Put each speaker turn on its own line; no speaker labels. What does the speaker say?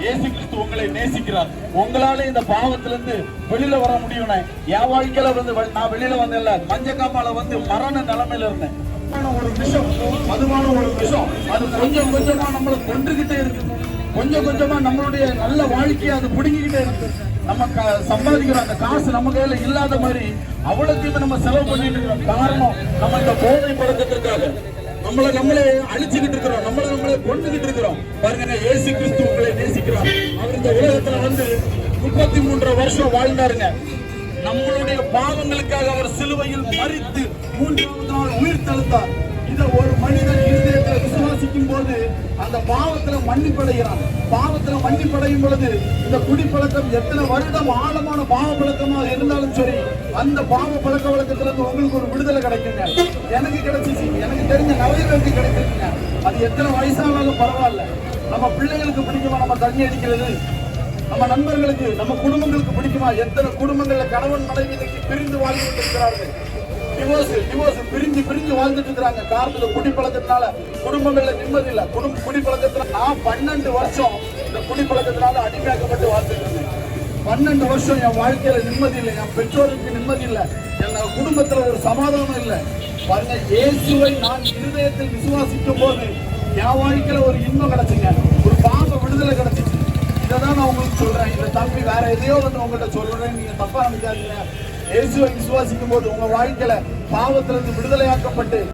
இயேசு கிறிஸ்து உங்களை நேசிக்கிறார். உங்களால இந்த பாவத்திலிருந்து வெளியில வர முடியும். என் வாழ்க்கையில வந்து நான் வெளியில வந்தேன்ல, மஞ்ச காமால வந்து மரண நிலைமையில இருந்தேன். ஒரு விஷம், மதுவான ஒரு விஷம், அது கொஞ்சம் கொஞ்சமா நம்மளை கொண்டுகிட்டே இருக்கு. கொஞ்சம் கொஞ்சமா நம்மளுடைய நல்ல வாழ்க்கையை அது பிடுங்கிக்கிட்டே இருக்கு. நம்ம சம்பாதிக்கிறோம், அந்த காசு நம்ம கையில இல்லாத மாதிரி அவ்வளோத்தையுமே நம்ம செலவு பண்ணிட்டு இருக்கிறோம். காரணம், நம்ம இந்த போதை பழக்கத்திற்காக நம்மளே அழிச்சுக்கிட்டு இருக்கிறோம், நம்மளே கொண்டுகிட்டு இருக்கிறோம். பாருங்க, இயேசு கிறிஸ்து உங்களை நேசிக்கிறார். அவர் இந்த உலகத்துல வந்து 33 வருஷம் வாழ்ந்தாருங்க. நம்மளுடைய பாவங்களுக்காக அவர் சிலுவையில் மரித்து 3ஆவது நாள் உயிர் தெழுந்தார். இதை ஒரு மனிதன் இருதயத்துல விசுவாசிக்கும் போது அந்த பாவத்துல மன்னிப்படைகிறான். பாவத்துல மன்னிப்படையும் பொழுது இந்த குடிப்பழக்கம் எத்தனை வருடம் ஆழமான பாவ பழக்கமாக இருந்தாலும் சரி, அந்த பாவ பழக்க வழக்கத்துல இருந்து உங்களுக்கு ஒரு விடுதலை கிடைக்குங்க. எனக்கு கிடைச்சிச்சு, எனக்கு தெரிஞ்ச நிறைய பேருக்கு கிடைச்சிருக்குங்க. அது எத்தனை வயசானாலும் பரவாயில்ல. நம்ம பிள்ளைகளுக்கு பிடிக்குமா நம்ம தண்ணி அடிக்கிறது? நம்ம நண்பர்களுக்கு, நம்ம குடும்பங்களுக்கு பிடிக்குமா? எத்தனை குடும்பங்கள்ல கணவன் மனைவி பிரிந்து வாழ்ந்து இருக்கிறார்கள். டிவோர்ஸ் பிரிஞ்சு வாழ்ந்துட்டு இருக்கிறாங்க. காரணத்துல குடிப்பழக்கத்தினால குடும்பங்கள்ல நிம்மதி இல்ல. குடிப்பழக்கத்துல நான் 12 வருஷம் இந்த குடிப்பழக்கத்தினால அடிமையாக்கப்பட்டு வாழ்ந்துட்டு இருந்தேன். 12 வருஷம் என் வாழ்க்கையில நிம்மதி இல்லை, என் பெற்றோருக்கு நிம்மதி இல்லை, என் குடும்பத்துல ஒரு சமாதானம் இல்லை. பாருங்க, இயேசுவை நான் இருதயத்தில் விசுவாசிக்கும் போது என் வாழ்க்கையில ஒரு இன்பம் கிடைச்சுங்க, ஒரு பாவ விடுதலை கிடைச்சிச்சு. இதான் நான் உங்களுக்கு சொல்றேன். இந்த தம்பி வேற எதையோ வந்து உங்கள்கிட்ட சொல்றேன், நீங்க தப்பா நினைக்காதீங்க. இயேசுவை விசுவாசிக்கும் போது உங்க வாழ்க்கையில பாவத்திலிருந்து விடுதலையாக்கப்பட்டு